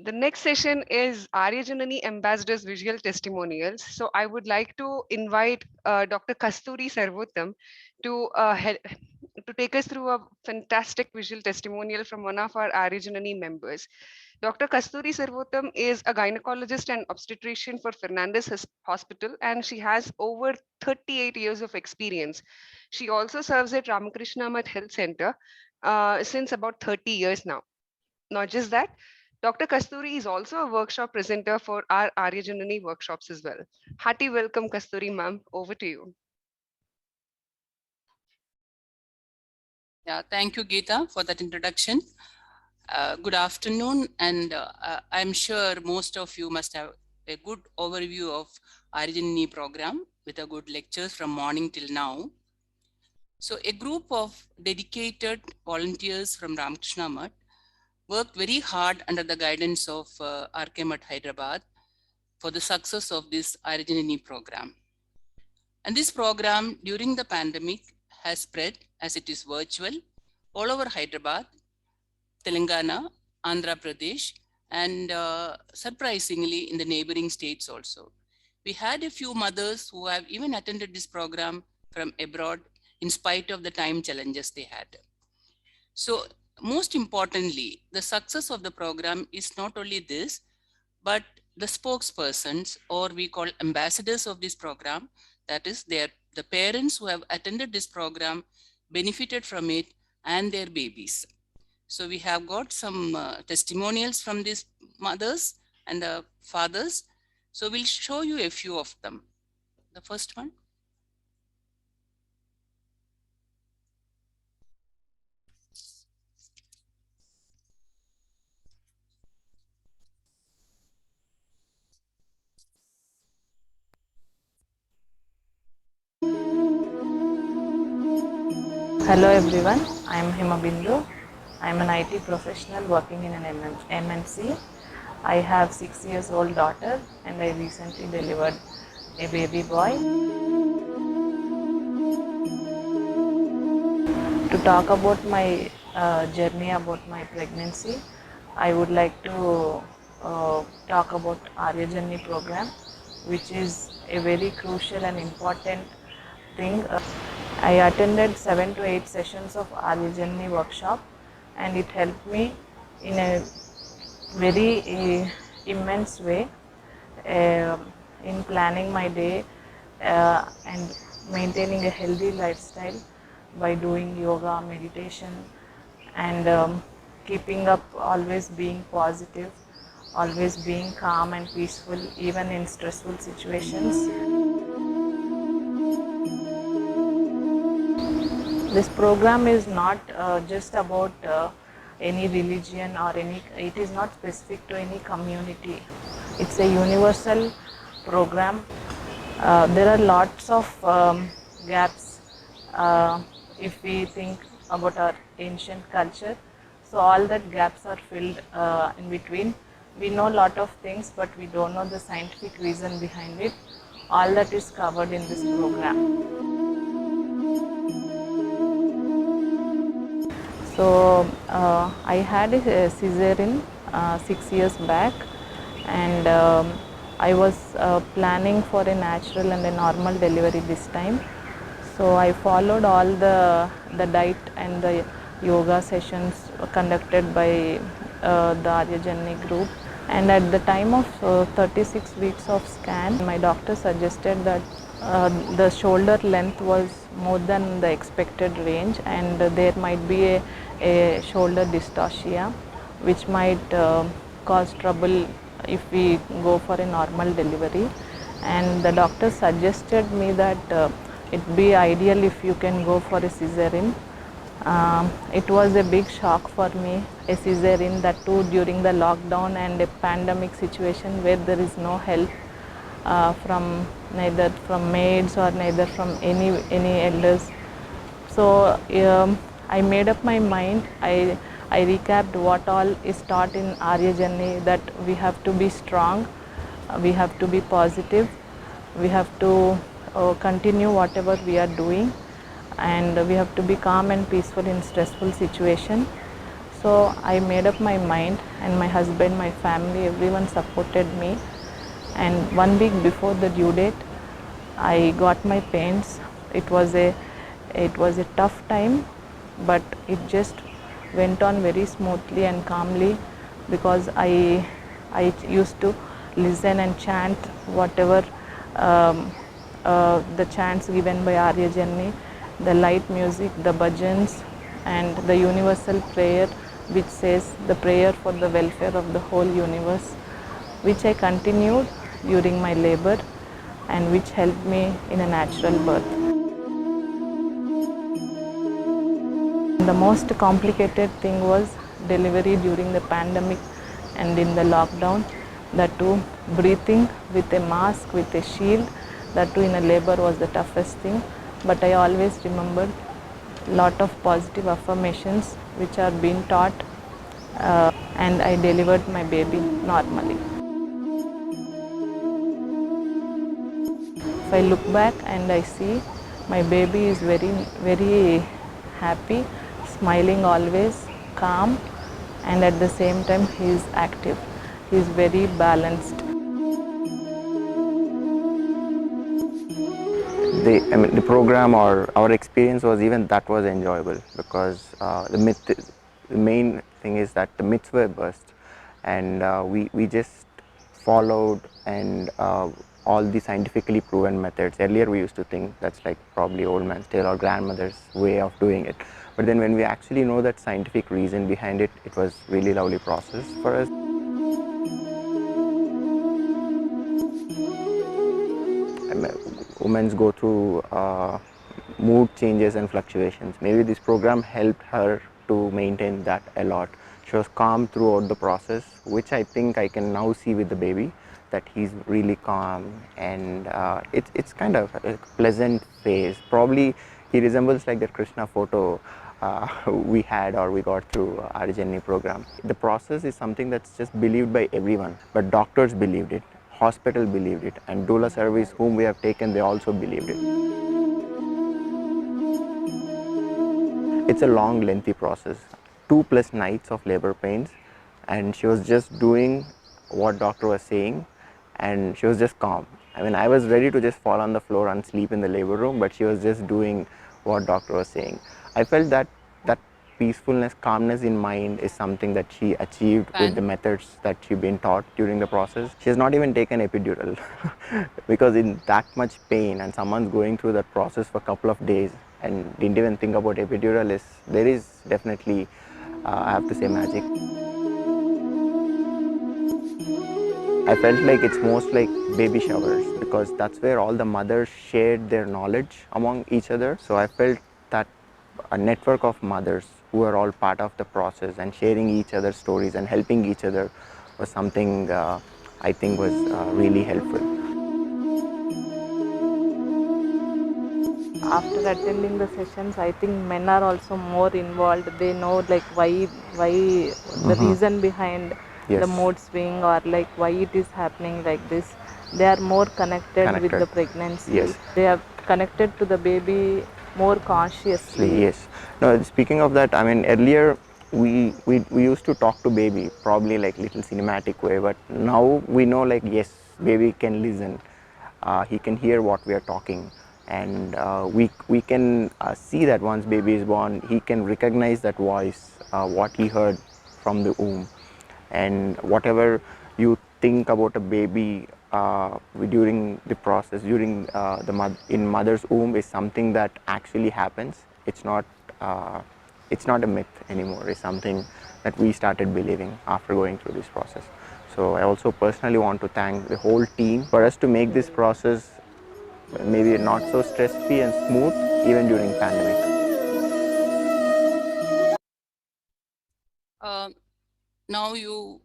The next session is Arya Janani Ambassadors Visual Testimonials. So I would like to invite Dr. Kasturi Sarvottam to to take us through a fantastic visual testimonial from one of our Arya Janani members. Dr. Kasturi Sarvottam is a gynecologist and obstetrician for Fernandez Hospital, and she has over 38 years of experience. She also serves at Ramakrishna Math Health Center since about 30 years now. Not just that, Dr. Kasturi is also a workshop presenter for our Arya Janani workshops as well. Hearty welcome, Kasturi ma'am. Over to you. Yeah, thank you, Geeta, for that introduction. Good afternoon, and I'm sure most of you must have a good overview of Arya Janani program with a good lectures from morning till now. So a group of dedicated volunteers from Ramakrishna Math worked very hard under the guidance of RK Math Hyderabad for the success of this Arya Janani program. And this program during the pandemic has spread as it is virtual all over Hyderabad, Telangana, Andhra Pradesh, and surprisingly in the neighboring states also. We had a few mothers who have even attended this program from abroad in spite of the time challenges they had. So most importantly, the success of the program is not only this, but the spokespersons, or we call ambassadors of this program, that is the parents who have attended this program benefited from it and their babies. So we have got some testimonials from these mothers and the fathers. So we'll show you a few of them. The first one. Hello everyone, I am Hima Bindu. I am an IT professional working in an MNC. I have 6 years old daughter and I recently delivered a baby boy. To talk about my journey about my pregnancy, I would like to talk about Arya Janani program, which is a very crucial and important thing. I attended 7 to 8 sessions of Arya Janani workshop, and it helped me in a very immense way in planning my day and maintaining a healthy lifestyle by doing yoga, meditation, and keeping up, always being positive, always being calm and peaceful even in stressful situations. This program is not just about any religion or it is not specific to any community. It's a universal program. There are lots of gaps if we think about our ancient culture. So all that gaps are filled in between. We know a lot of things, but we don't know the scientific reason behind it. All that is covered in this program. So I had a cesarean 6 years back, and I was planning for a natural and a normal delivery this time. So I followed all the diet and the yoga sessions conducted by the Arya Janani group. And at the time of 36 weeks of scan, my doctor suggested that the shoulder length was more than the expected range, and there might be a shoulder dystocia which might cause trouble if we go for a normal delivery. And the doctor suggested me that it be ideal if you can go for a cesarean. It was a big shock for me, a cesarean, that too during the lockdown and a pandemic situation where there is no help from neither from maids or neither from any elders. So I made up my mind. I recapped what all is taught in Arya Janani, that we have to be strong, we have to be positive, we have to continue whatever we are doing, and we have to be calm and peaceful in stressful situation. So I made up my mind, and my husband, my family, everyone supported me. And 1 week before the due date, I got my pains. It was a tough time, but it just went on very smoothly and calmly, because I used to listen and chant whatever the chants given by Arya Janni, the light music, the bhajans, and the universal prayer, which says the prayer for the welfare of the whole universe, which I continued during my labor and which helped me in a natural birth. The most complicated thing was delivery during the pandemic and in the lockdown. That too, breathing with a mask, with a shield, that too in a labor was the toughest thing. But I always remembered lot of positive affirmations which are being taught, and I delivered my baby normally. If I look back and I see my baby is very, very happy, smiling always, calm, and at the same time he is active. He is very balanced. The program or our experience was even that was enjoyable, because the main thing is that the myths were burst, and we just followed and all the scientifically proven methods. Earlier we used to think that's like probably old man's tale or grandmother's way of doing it, but then when we actually know that scientific reason behind it, it was really lovely process for us. Women go through mood changes and fluctuations. Maybe this program helped her to maintain that a lot. She was calm throughout the process, which I think I can now see with the baby, that he's really calm, and it's kind of a pleasant phase. Probably he resembles like that Krishna photo we had or we got through Arya Janni program. The process is something that's just believed by everyone, but doctors believed it, hospital believed it, and doula service whom we have taken, they also believed it. It's a long, lengthy process, 2+ nights of labor pains, and she was just doing what doctor was saying, and she was just calm. I mean, I was ready to just fall on the floor and sleep in the labor room, but she was just doing what doctor was saying. I felt that peacefulness, calmness in mind is something that she achieved with the methods that she been taught during the process. She has not even taken epidural because in that much pain and someone's going through that process for a couple of days and didn't even think about epidural, there is definitely, I have to say, magic. I felt like it's most like baby showers, because that's where all the mothers shared their knowledge among each other. So I felt that a network of mothers who are all part of the process and sharing each other's stories and helping each other was something I think was really helpful. After attending the sessions, I think men are also more involved. They know like why the reason behind the mood swing, or like why it is happening like this. They are more connected with the pregnancy. Yes. They are connected to the baby more consciously. Yes. No, speaking of that, I mean, earlier we used to talk to baby probably like little cinematic way, but now we know like, yes, baby can listen. He can hear what we are talking, and we can see that once baby is born, he can recognize that voice, what he heard from the womb, and whatever you think about a baby during the process, during in mother's womb, is something that actually happens. It's not a myth anymore. It's something that we started believing after going through this process. So I also personally want to thank the whole team for us to make this process maybe not so stress-free and smooth even during pandemic. Now you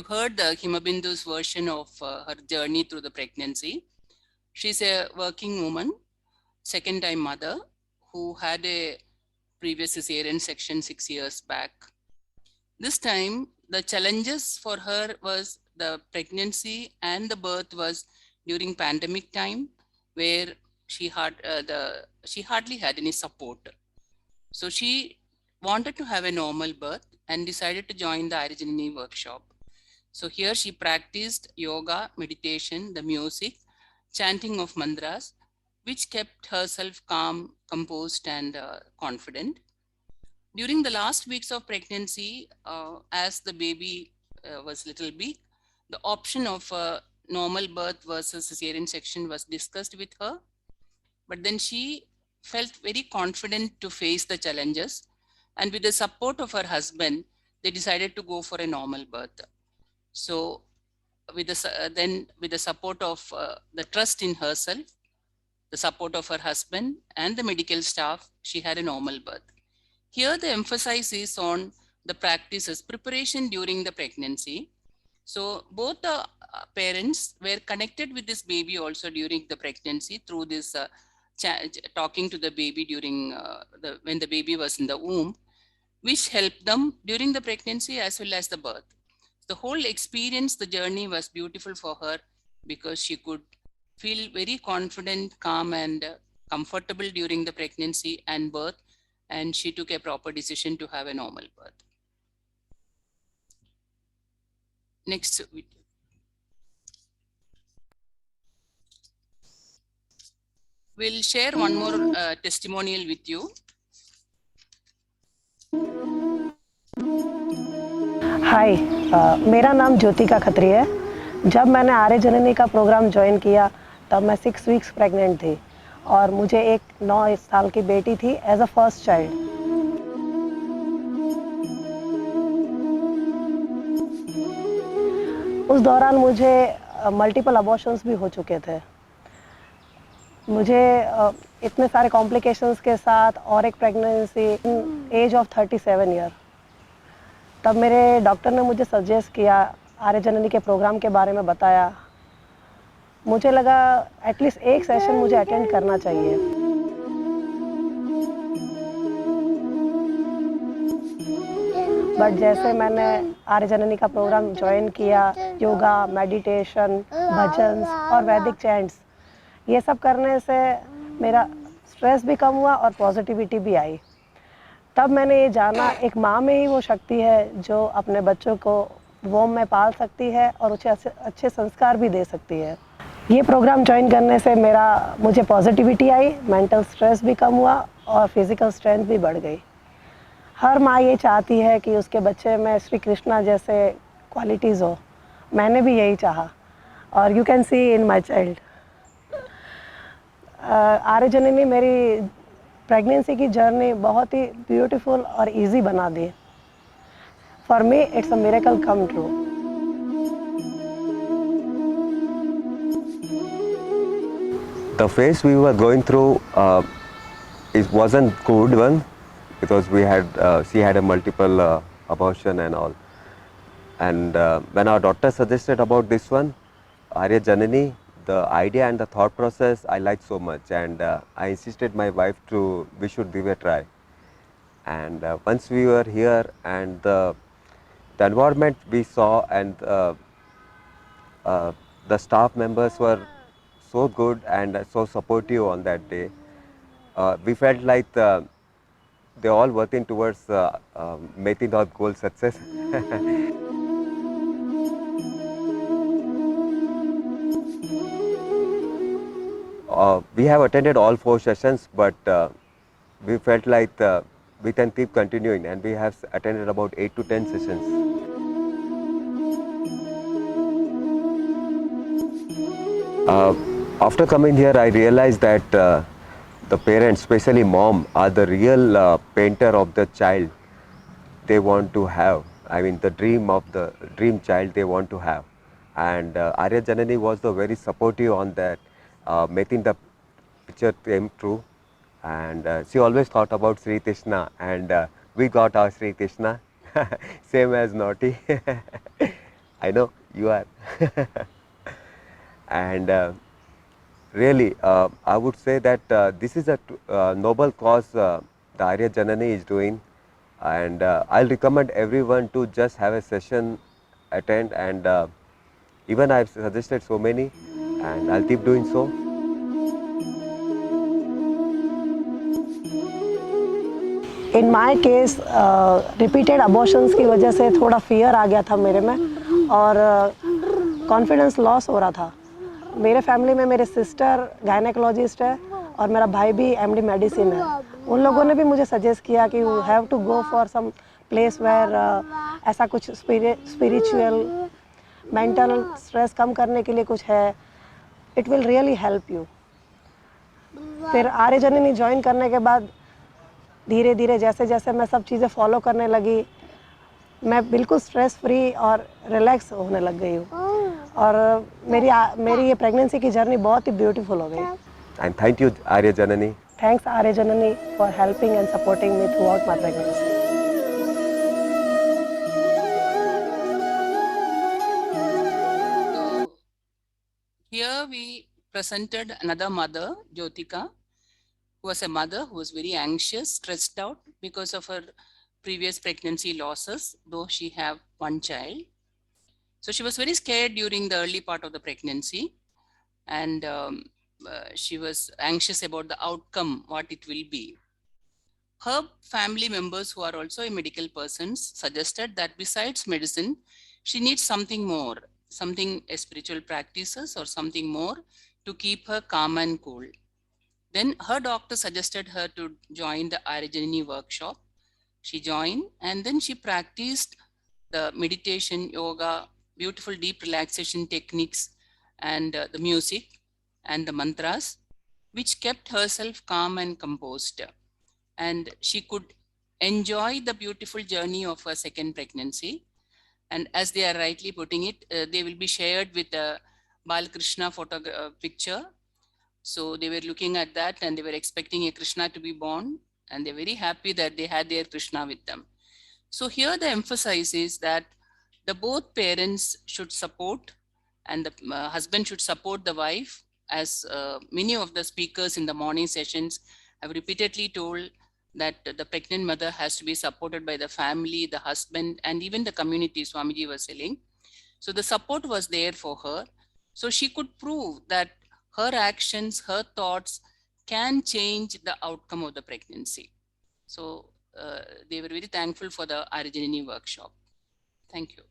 heard the Himabindu's version of her journey through the pregnancy. She's a working woman, second-time mother, who had a previous cesarean section 6 years back. This time, the challenges for her was the pregnancy and the birth was during pandemic time, where she hardly had any support. So she wanted to have a normal birth and decided to join the Arya Janani workshop. So here she practiced yoga, meditation, the music, chanting of mantras, which kept herself calm, composed, and confident. During the last weeks of pregnancy, as the baby was little big, the option of normal birth versus cesarean section was discussed with her. But then she felt very confident to face the challenges. And with the support of her husband, they decided to go for a normal birth. So with the support of the trust in herself, the support of her husband and the medical staff, she had a normal birth. Here the emphasis is on the practices, preparation during the pregnancy. So both the parents were connected with this baby also during the pregnancy through this talking to the baby during when the baby was in the womb, which helped them during the pregnancy as well as the birth. The whole experience, the journey was beautiful for her because she could feel very confident, calm, and comfortable during the pregnancy and birth, and she took a proper decision to have a normal birth. Next video. We'll share one more testimonial with you. हाय, मेरा नाम ज्योतिका खत्री है। जब मैंने आर्य जननी का programme join किया तब मैं 6 weeks pregnant थी और मुझे एक 9 साल की बेटी थी एज अ फर्स्ट चाइल्ड। उस दौरान मुझे मल्टीपल अबॉर्शंस भी हो चुके थे। मुझे इतने सारे कॉम्प्लिकेशंस के साथ और एक प्रेगनेंसी एज ऑफ 37 ईयर। तब मेरे डॉक्टर ने मुझे सजेस्ट किया, आर्य जननी के प्रोग्राम के बारे में बताया। मुझे लगा एटलीस्ट एक सेशन मुझे अटेंड करना चाहिए। बट जैसे मैंने आर्य जननी का प्रोग्राम ज्वाइन किया, योगा, मेडिटेशन, भजन और वैदिक चैंट्स, ये सब करने से मेरा स्ट्रेस भी कम हुआ और पॉजिटिविटी भी आई। तब मैंने ये जाना एक माँ में ही वो शक्ति है जो अपने बच्चों को वोम में पाल सकती है और उसे अच्छे संस्कार भी दे सकती है। ये प्रोग्राम ज्वाइन करने से मुझे पॉजिटिविटी आई, मेंटल स्ट्रेस भी कम हुआ और फिज़िकल स्ट्रेंथ भी बढ़ गई। हर माँ ये चाहती है कि उसके बच्चे में श्री कृष्णा जैसे क्वालिटीज़ हो। मैंने भी यही चाहा और you can see in my child. Arya Janani मेरी प्रेगनेंसी की जर्नी बहुत ही ब्यूटीफुल और इजी बना दी। For me it's a miracle come true. The phase we were going through it wasn't good one because we had she had a multiple abortion and all. And when our doctor suggested about this one, Arya Janani, the idea and the thought process I liked so much, and I insisted my wife we should give a try. And once we were here and the environment we saw and the staff members were so good and so supportive on that day, we felt like they're all working towards making our goal success. We have attended all 4 sessions, but we felt like we can keep continuing, and we have attended about 8 to 10 sessions. After coming here, I realized that the parents, especially mom, are the real painter of the child they want to have. I mean, the dream child they want to have. And Arya Janani was the very supportive on that, making the picture came true. And she always thought about Sri Krishna, and we got our Sri Krishna, same as Naughty. I know you are. And really, I would say that this is a noble cause the Arya Janani is doing, and I'll recommend everyone to just have a session, attend, and even I've suggested so many, and I'll keep doing so. In my case repeated abortions की वजह से थोड़ा fear आ गया था मेरे में और confidence loss हो रहा था। मेरे फैमिली में मेरे सिस्टर गायनेकोलॉजिस्ट है और मेरा भाई भी एमडी मेडिसिन है। उन लोगों ने भी मुझे सजेस्ट किया कि you have to go for some place where ऐसा कुछ स्पिरिचुअल मेंटल स्ट्रेस कम करने के लिए कुछ है, it will really help you. फिर आर्य जननी ज्वाइन करने के बाद धीरे धीरे जैसे जैसे मैं सब चीज़ें फॉलो करने लगी, मैं बिल्कुल स्ट्रेस फ्री और रिलैक्स होने लग गई हूँ और मेरी ये प्रेगनेंसी की जर्नी बहुत ही ब्यूटीफुल हो गई। And thank you, Arya Janani. Thanks Arya Janani for helping and supporting me through out my pregnancy. So here we presented another mother, Jyotika, who was a mother who was very anxious, stressed out because of her previous pregnancy losses, though she have one child. So she was very scared during the early part of the pregnancy, and she was anxious about the outcome, what it will be. Her family members, who are also medical persons, suggested that besides medicine, she needs something more, something spiritual practices or something more to keep her calm and cool. Then her doctor suggested her to join the Arya Janani workshop. She joined and then she practiced the meditation, yoga, beautiful deep relaxation techniques, and the music and the mantras, which kept herself calm and composed. And she could enjoy the beautiful journey of her second pregnancy. And as they are rightly putting it, they will be shared with a Balakrishna picture. So they were looking at that and they were expecting a Krishna to be born, and they're very happy that they had their Krishna with them. So here the emphasis is that the both parents should support, and the husband should support the wife, as many of the speakers in the morning sessions have repeatedly told that the pregnant mother has to be supported by the family, the husband, and even the community, Swamiji was saying. So the support was there for her. So she could prove that her actions, her thoughts can change the outcome of the pregnancy. So they were very thankful for the Arya Janani workshop. Thank you.